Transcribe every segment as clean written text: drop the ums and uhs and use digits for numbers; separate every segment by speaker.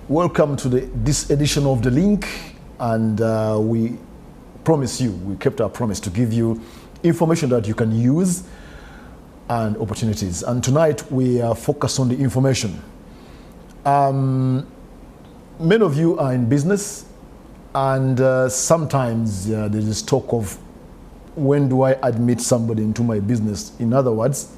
Speaker 1: Welcome to this edition of The Link, and we promise you, we kept our promise to give you information that you can use and opportunities. And tonight we are focused on the information. Many of you are in business, and sometimes there is this talk of, when do I admit somebody into my business? In other words,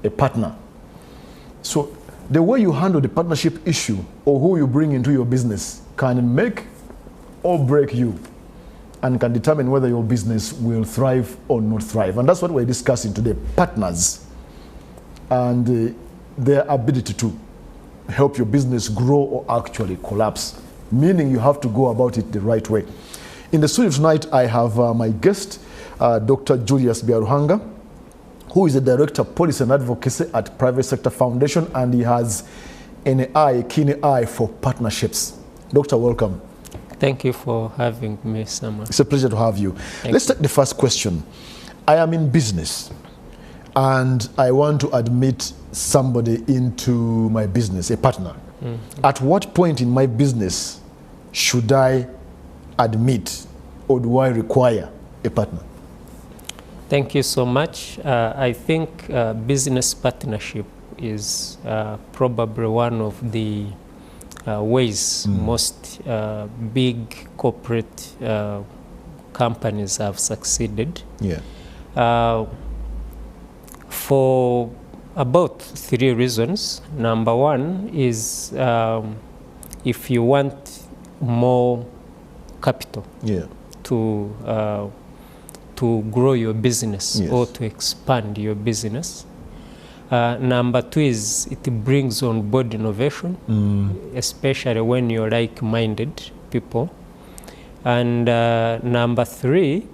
Speaker 1: a partner. So the way you handle the partnership issue or who you bring into your business can make or break you and can determine whether your business will thrive or not thrive. And that's what we're discussing today, partners and their ability to help your business grow or actually collapse, meaning you have to go about it the right way. In the studio tonight, I have my guest, Dr. Julius Biaruhanga, who is the Director of Policy and Advocacy at Private Sector Foundation, and he has a keen eye for partnerships. Doctor, welcome.
Speaker 2: Thank you for having me, Samuel.
Speaker 1: It's a pleasure to have you. Let's take the first question. I am in business, and I want to admit somebody into my business, a partner. Mm-hmm. At what point in my business should I admit, or do I require a partner?
Speaker 2: Thank you so much. I think business partnership is probably one of the ways most big corporate companies have succeeded. Yeah. For about 3 reasons. Number one is if you want more capital, yeah, to grow your business, yes, or to expand your business. Number 2 is it brings on board innovation, especially when you're like-minded people. And number 3,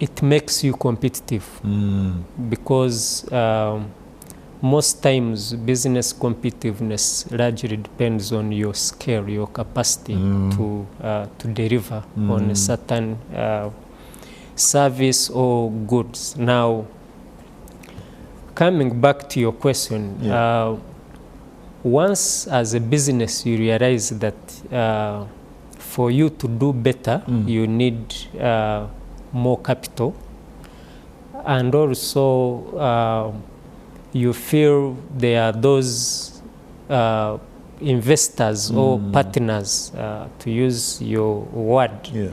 Speaker 2: it makes you competitive, because most times business competitiveness largely depends on your scale, your capacity to deliver on a certain service or goods. Now, coming back to your question, yeah, once as a business you realize that for you to do better, you need more capital, and also you feel there are those investors or partners, to use your word, yeah,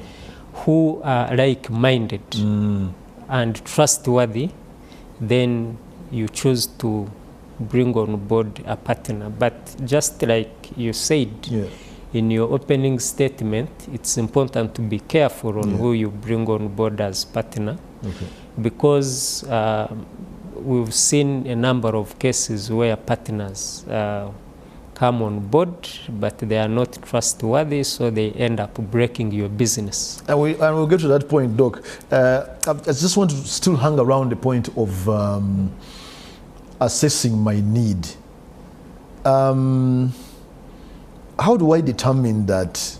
Speaker 2: who are like-minded and trustworthy, then you choose to bring on board a partner. But just like you said, yeah, in your opening statement, it's important to be careful on, yeah, who you bring on board as partner, okay, because we've seen a number of cases where partners come on board, but they are not trustworthy, so they end up breaking your business. And
Speaker 1: we'll get to that point, Doc. I just want to still hang around the point of assessing my need. How do I determine that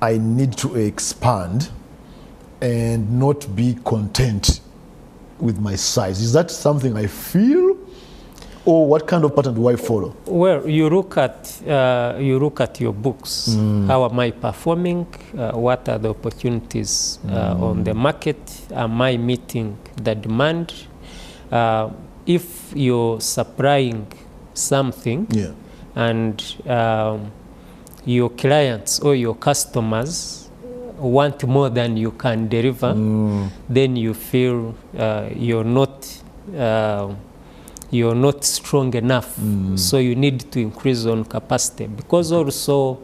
Speaker 1: I need to expand and not be content with my size? Is that something I feel, or what kind of pattern do I follow?
Speaker 2: Well, you look at your books. How am I performing? What are the opportunities on the market? Am I meeting the demand? If you're supplying something, yeah, and your clients or your customers want more than you can deliver, then you feel you're not strong enough, so you need to increase on capacity. Because also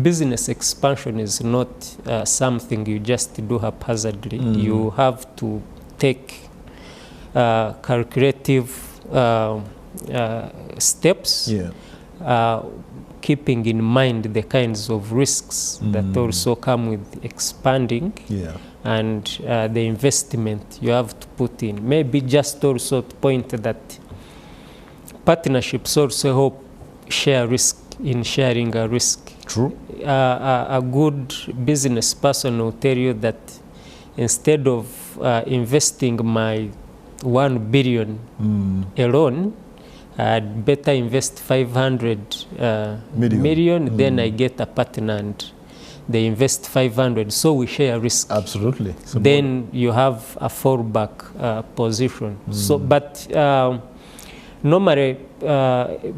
Speaker 2: business expansion is not something you just do haphazardly. You have to take calculative steps, yeah, keeping in mind the kinds of risks that also come with expanding, yeah, and the investment you have to put in. Maybe just also to point that partnerships also help share risk in sharing a risk.
Speaker 1: True.
Speaker 2: A good business person will tell you that instead of investing my 1 billion alone, I'd better invest 500 million, then I get a partner and they invest 500, so we share risk.
Speaker 1: Absolutely.
Speaker 2: Then you have a fallback position. So, but normally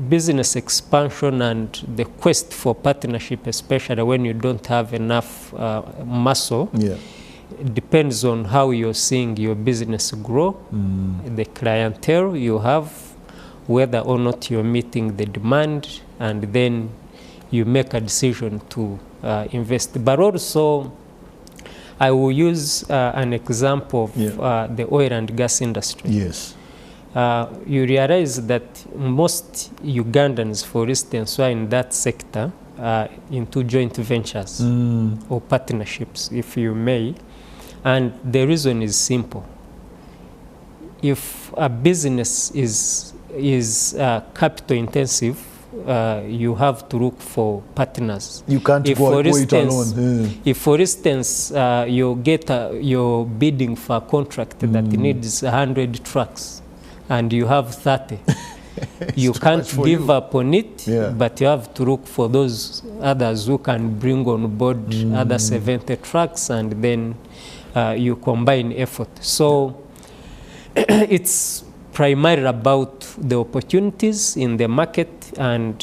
Speaker 2: business expansion and the quest for partnership, especially when you don't have enough muscle, depends on how you're seeing your business grow, the clientele you have, whether or not you're meeting the demand, and then you make a decision to invest. But also, I will use an example of the oil and gas industry.
Speaker 1: Yes.
Speaker 2: You realize that most Ugandans, for instance, who are in that sector, into joint ventures or partnerships, if you may. And the reason is simple. If a business is capital intensive, you have to look for partners.
Speaker 1: You can't go it alone.
Speaker 2: If, for instance, you're bidding for a contract that needs 100 trucks, and you have 30, you can't give up on it, but you have to look for those others who can bring on board other 70 trucks, and then you combine effort. So it's primarily about the opportunities in the market and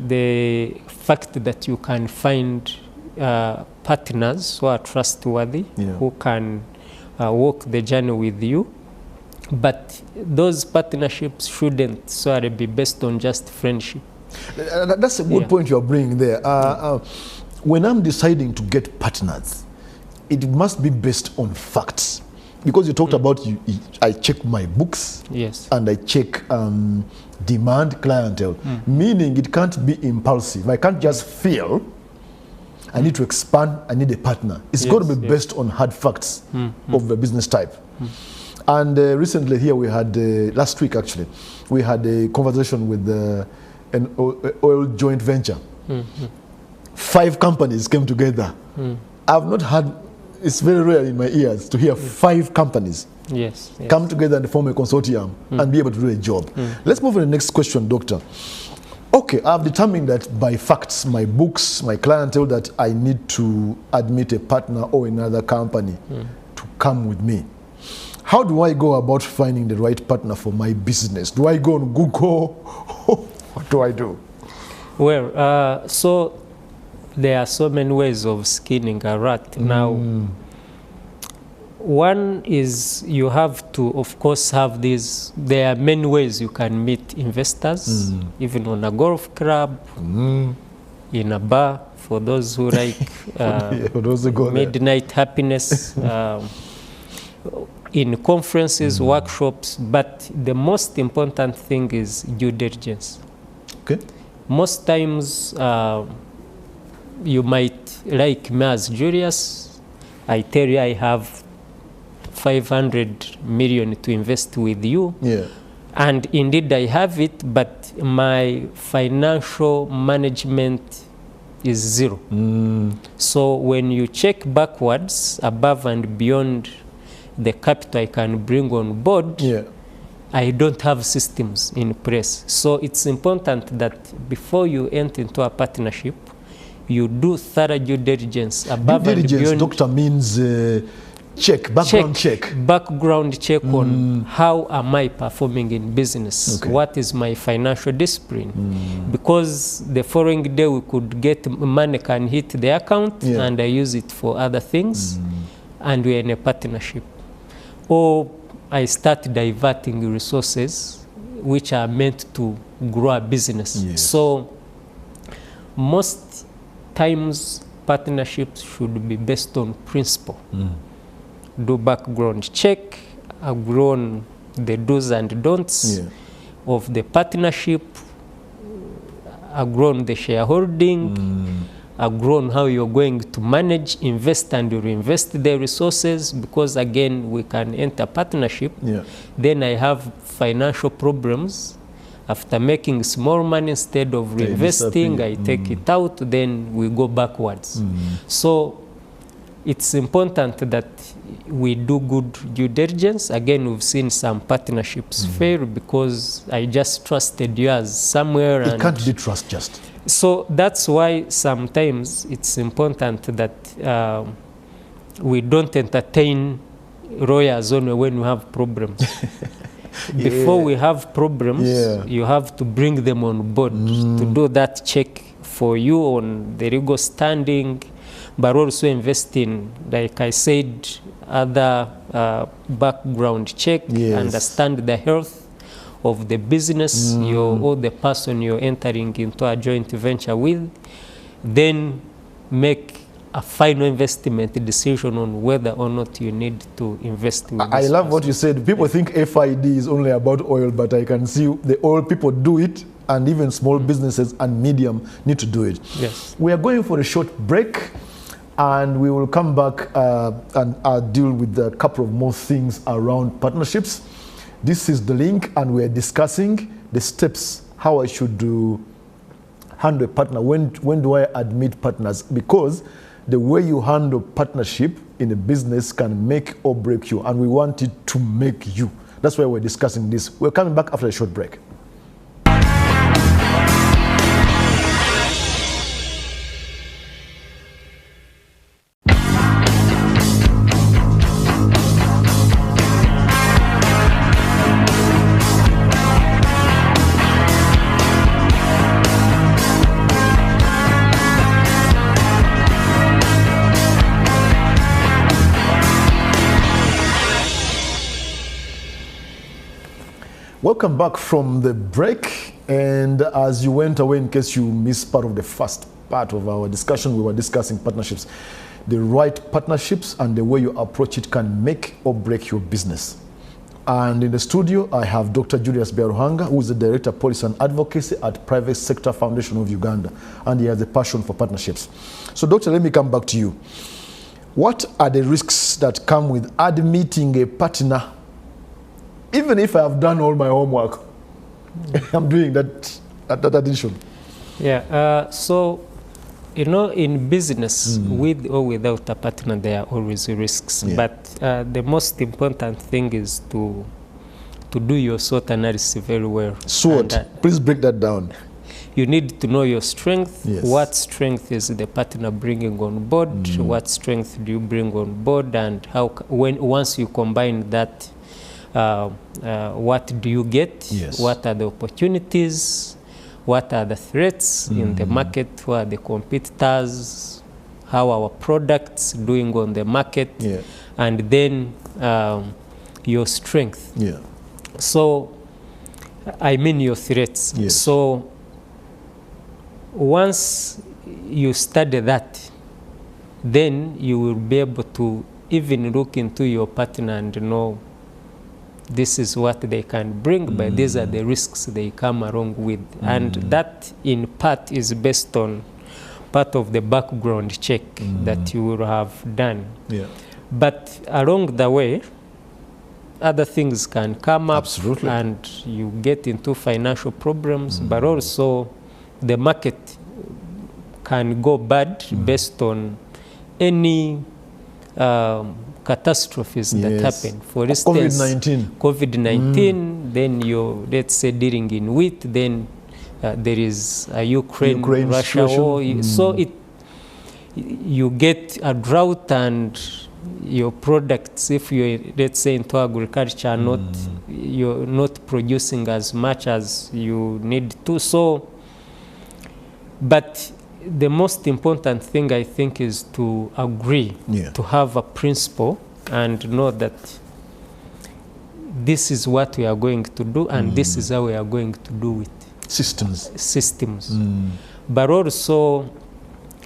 Speaker 2: the fact that you can find partners who are trustworthy, who can walk the journey with you. But those partnerships shouldn't solely be based on just friendship.
Speaker 1: That's a good point you're bringing there. When I'm deciding to get partners, it must be based on facts. Because you talked about, I check my books, and I check demand clientele, meaning it can't be impulsive. I can't just feel I need to expand, I need a partner. It's got to be based on hard facts of the business type. And recently here we had, last week actually, we had a conversation with an oil joint venture. 5 companies came together. I've not had, it's very rare in my ears to hear 5 companies come together and form a consortium and be able to do a job. Let's move on to the next question, Doctor. Okay, I've determined that by facts, my books, my clientele, that I need to admit a partner or another company to come with me. How do I go about finding the right partner for my business? Do I go on Google? What do I do?
Speaker 2: Well, so there are so many ways of skinning a rat. Now, one is you have to, of course, have these. There are many ways you can meet investors, even on a golf club, in a bar, for those who like
Speaker 1: those who go
Speaker 2: midnight happiness, in conferences, workshops. But the most important thing is due diligence.
Speaker 1: Okay.
Speaker 2: Most times, you might like me as Julius. I tell you I have 500 million to invest with you. And indeed I have it, but my financial management is 0. So when you check backwards, above and beyond the capital I can bring on board, I don't have systems in place. So it's important that before you enter into a partnership, you do thorough due diligence above and beyond.
Speaker 1: Doctor, means background check.
Speaker 2: Background check on how am I performing in business? What is my financial discipline? Because the following day we could get money can hit the account and I use it for other things, and we're in a partnership. Or I start diverting resources which are meant to grow a business. So most times partnerships should be based on principle. Do background check, agree on the do's and don'ts of the partnership, agree on the shareholding, agree on how you're going to manage, invest and reinvest the resources, because again, we can enter partnership. Then I have financial problems. After making small money, instead of reinvesting, I take it out, then we go backwards. So it's important that we do good due diligence. Again, we've seen some partnerships fail because I just trusted you as somewhere.
Speaker 1: It can't be trust just.
Speaker 2: So that's why sometimes it's important that we don't entertain lawyers only when we have problems. Before we have problems, you have to bring them on board to do that check for you on the legal standing, but also invest in, like I said, other background check, understand the health of the business or the person you're entering into a joint venture with, then make a final investment decision on whether or not you need to invest with
Speaker 1: I love what you said. People think FID is only about oil, but I can see the oil people do it, and even small businesses and medium need to do it.
Speaker 2: Yes.
Speaker 1: We are going for a short break, and we will come back and deal with a couple of more things around partnerships. This is the link, and we are discussing the steps, how I should handle a partner. When do I admit partners? Because the way you handle partnership in a business can make or break you, and we want it to make you. That's why we're discussing this. We're coming back after a short break. Welcome back from the break, and as you went away, in case you missed part of the first part of our discussion, we were discussing partnerships. The right partnerships and the way you approach it can make or break your business. And in the studio, I have Dr. Julius Biaruhanga, who is the Director of Policy and Advocacy at Private Sector Foundation of Uganda, and he has a passion for partnerships. So, Doctor, let me come back to you. What are the risks that come with admitting a partner? Even if I have done all my homework, I'm doing that addition.
Speaker 2: Yeah, so, you know, in business, with or without a partner, there are always risks.
Speaker 1: Yeah.
Speaker 2: But the most important thing is to do your SWOT analysis very well.
Speaker 1: SWOT, please break that down.
Speaker 2: You need to know your strength.
Speaker 1: Yes.
Speaker 2: What strength is the partner bringing on board? What strength do you bring on board? And how, once you combine that, what do you get?
Speaker 1: Yes.
Speaker 2: What are the opportunities? What are the threats in the market? Who are the competitors? How are our products doing on the market?
Speaker 1: Yeah.
Speaker 2: And then your strength.
Speaker 1: Yeah.
Speaker 2: So, I mean your threats.
Speaker 1: Yes.
Speaker 2: So, once you study that, then you will be able to even look into your partner and know this is what they can bring, but these are the risks they come along with. And that, in part, is based on part of the background check that you will have done.
Speaker 1: Yeah.
Speaker 2: But along the way, other things can come up.
Speaker 1: Absolutely.
Speaker 2: And you get into financial problems, but also the market can go bad based on any catastrophes that happen. For instance, COVID-19, then you're, let's say, dealing in wheat, then there is a Ukraine-Russia war. So you get a drought, and your products, if you're, let's say, into agriculture, you're not producing as much as you need to. So, but the most important thing, I think, is to agree, to have a principle and know that this is what we are going to do, and this is how we are going to do it. Systems. But also,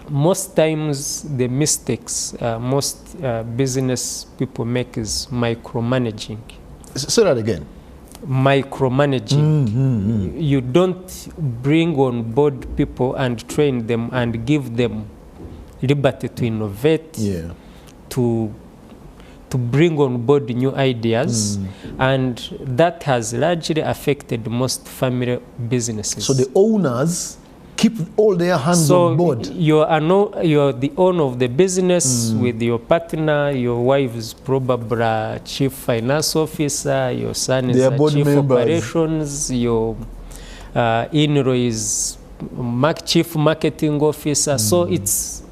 Speaker 2: most times the mistakes most business people make is micromanaging.
Speaker 1: Say that again.
Speaker 2: Micromanaging. You don't bring on board people and train them and give them liberty to innovate, to bring on board new ideas, and that has largely affected most family businesses.
Speaker 1: So the owners keep all their hands
Speaker 2: so
Speaker 1: on board.
Speaker 2: You're the owner of the business with your partner. Your wife is probably a chief finance officer. Your son is a chief operations. Your in-law is chief marketing officer. So it's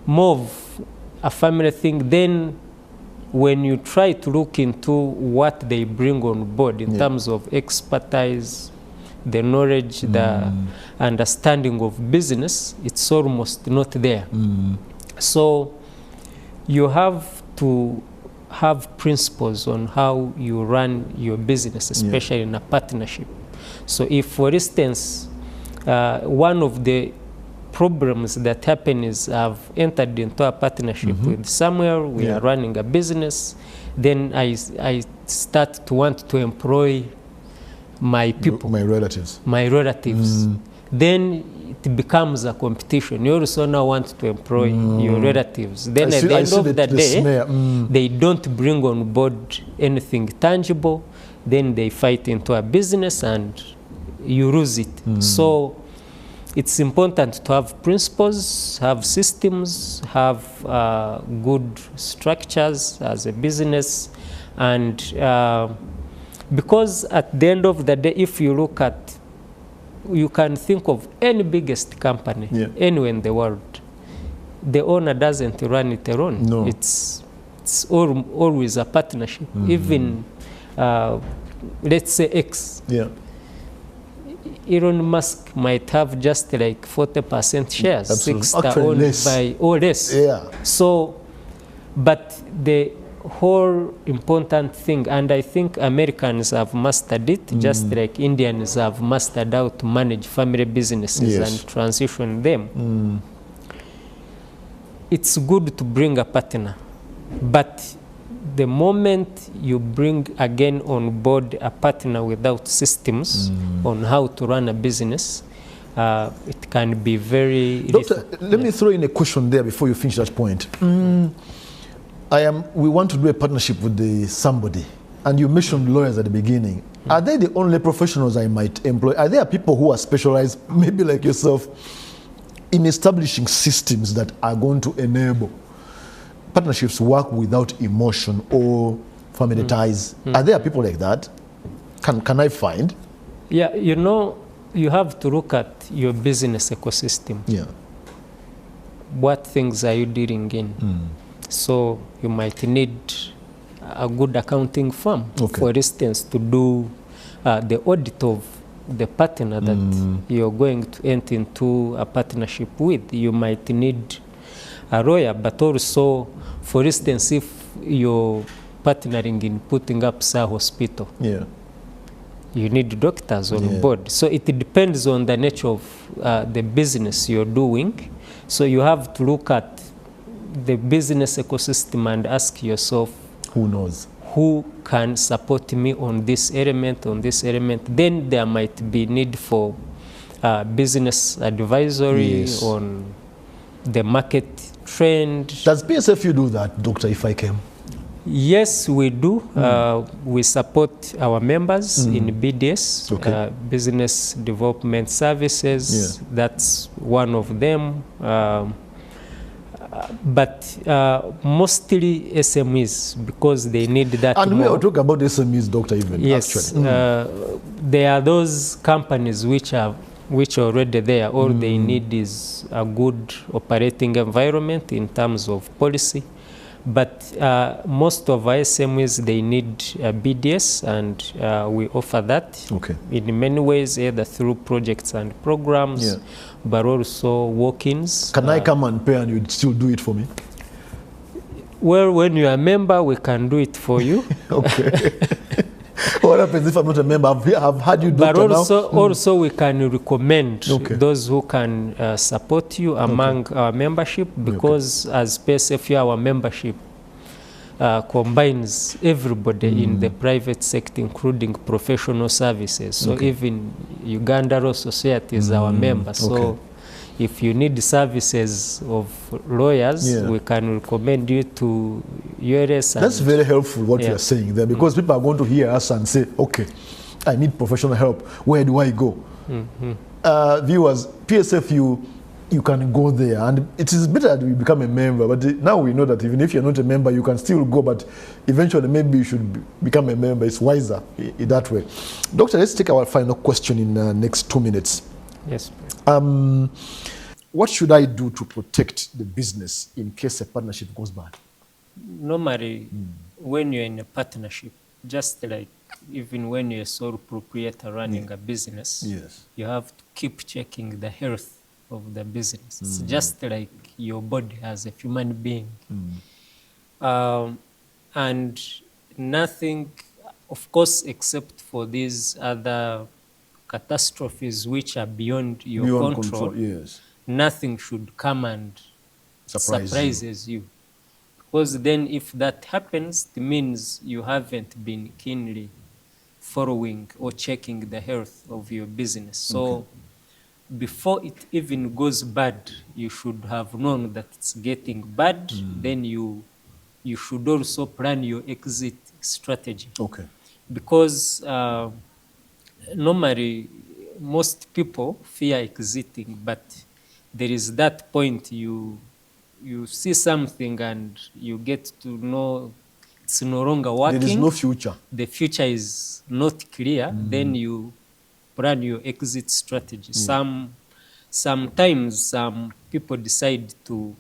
Speaker 2: more of a family thing. Then when you try to look into what they bring on board in terms of expertise, the knowledge, the understanding of business, it's almost not there. So you have to have principles on how you run your business, especially in a partnership. So if, for instance, one of the problems that happen is I've entered into a partnership with Samuel, we are running a business, then I start to want to employ my people. My relatives. Then it becomes a competition. You also now want to employ your relatives. Then at the end of the day, they don't bring on board anything tangible. Then they fight into a business and you lose it. So it's important to have principles, have systems, have good structures as a business. And because at the end of the day, if you look at, you can think of any biggest company anywhere in the world, the owner doesn't run it alone. No. It's always a partnership. Even, let's say X. Elon Musk might have just like 40% shares, 60% owned by or less. So, but the whole important thing, and I think Americans have mastered it, just like Indians have mastered how to manage family businesses and transition them. It's good to bring a partner, but the moment you bring again on board a partner without systems on how to run a business, it can be very...
Speaker 1: Doctor, let me throw in a question there before you finish that point. We want to do a partnership with somebody, and you mentioned lawyers at the beginning. Are they the only professionals I might employ? Are there people who are specialized, maybe like yourself, in establishing systems that are going to enable partnerships work without emotion or family ties? Are there people like that? Can I find?
Speaker 2: Yeah, you know, you have to look at your business ecosystem. What things are you dealing in? So you might need a good accounting firm, for instance, to do the audit of the partner that you're going to enter into a partnership with. You might need a lawyer, but also, for instance, if you're partnering in putting up a hospital, you need doctors on board. So it depends on the nature of the business you're doing. So you have to look at the business ecosystem and ask yourself,
Speaker 1: who knows?
Speaker 2: Who can support me on this element, Then there might be need for business advisory on the market trend. Does
Speaker 1: PSFU do that, Doctor, if I can?
Speaker 2: Yes, we do. We support our members in BDS, Business Development Services. That's one of them. But mostly SMEs, because they need that.
Speaker 1: And we are talking about SMEs, Doctor, even.
Speaker 2: Yes, there are those companies which are already there. All they need is a good operating environment in terms of policy. But most of our SMEs, they need BDS, and we offer that in many ways, either through projects and programs, but also walk-ins.
Speaker 1: Can I come and pay and you'd still do it for me?
Speaker 2: Well, when you're a member, we can do it for you.
Speaker 1: What happens if I'm not a member? I've had you do it now.
Speaker 2: But also we can recommend those who can support you among our membership, because as PSFU, our membership combines everybody in the private sector, including professional services. So even Uganda Law Society is our member. So if you need services of lawyers, we can recommend you to URS.
Speaker 1: That's very helpful what you are saying there, because people are going to hear us and say, okay, I need professional help. Where do I go? viewers, PSFU, you can go there, and it is better that we become a member. But now we know that even if you're not a member, you can still go, but eventually maybe you should become a member. It's wiser in that way. Doctor, let's take our final question in the next 2 minutes.
Speaker 2: Yes.
Speaker 1: What should I do to protect the business in case a partnership goes bad?
Speaker 2: Normally, when you're in a partnership, just like even when you're a sole proprietor running a business,
Speaker 1: Yes.
Speaker 2: you have to keep checking the health of the business. It's just like your body as a human being. And nothing, of course, except for these other catastrophes which are beyond your control,
Speaker 1: yes.
Speaker 2: nothing should come and surprises you. Because then if that happens, it means you haven't been keenly following or checking the health of your business. So before it even goes bad, you should have known that it's getting bad. Then you should also plan your exit strategy.
Speaker 1: Okay.
Speaker 2: Because normally most people fear exiting, but there is that point you see something and you get to know it's no longer working.
Speaker 1: There is no future.
Speaker 2: The future is not clear. Then you plan your exit strategy. Sometimes some people decide to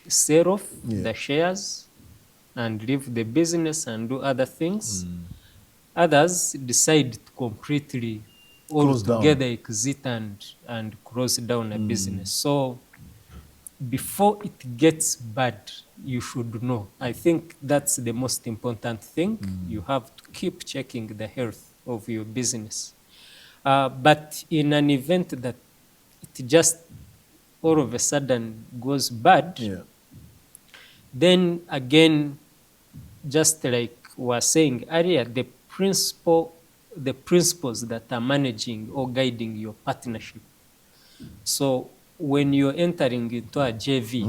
Speaker 2: sell off the shares and leave the business and do other things. Others decide to completely altogether exit and close down a business. So before it gets bad, you should know. I think that's the most important thing. You have to keep checking the health of your business. But in an event that it just all of a sudden goes bad, then again, just like we were saying earlier, the principles that are managing or guiding your partnership. So when you're entering into a JV,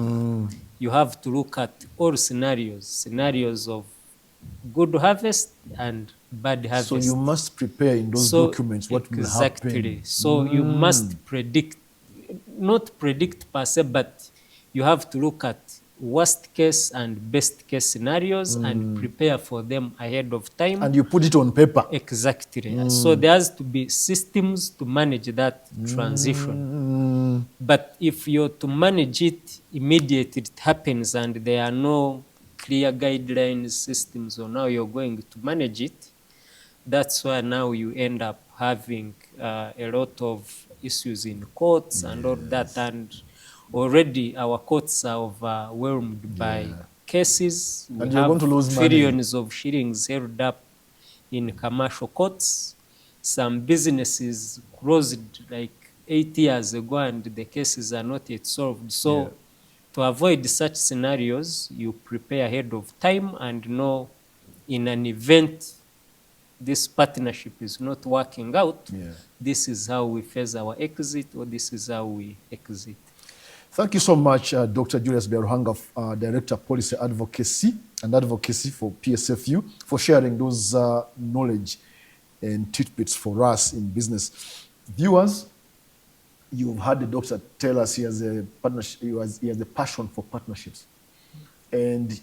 Speaker 2: you have to look at all scenarios of good harvest and bad harvest.
Speaker 1: So you must prepare in those documents what will happen.
Speaker 2: Exactly. So you must predict, not predict per se, but you have to look at worst case and best case scenarios and prepare for them ahead of time.
Speaker 1: And you put it on paper.
Speaker 2: Exactly. So there has to be systems to manage that transition. But if you're to manage it immediately, it happens and there are no clear guidelines, systems on how you're going to manage it, that's why now you end up having a lot of issues in courts and all that. And already our courts are overwhelmed by cases. We
Speaker 1: and you're going to lose
Speaker 2: trillions of shillings held up in commercial courts. Some businesses closed like 8 years ago and the cases are not yet solved. So to avoid such scenarios, you prepare ahead of time and know in an event this partnership is not working out, this is how we face our exit, or this is how we exit.
Speaker 1: Thank you so much, Dr. Julius Byaruhanga, Director of Policy Advocacy for PSFU, for sharing those knowledge and tidbits for us in business. Viewers, you've heard the doctor tell us he has a partnership, he has a passion for partnerships. And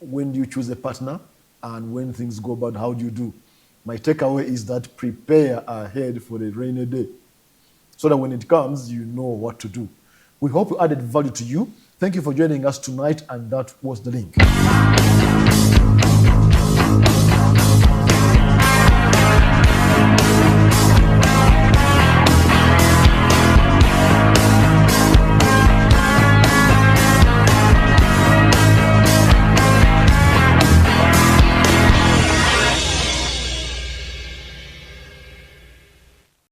Speaker 1: when you choose a partner and when things go bad, how do you do? My takeaway is that prepare ahead for the rainy day so that when it comes, you know what to do. We hope we added value to you. Thank you for joining us tonight, and that was the link.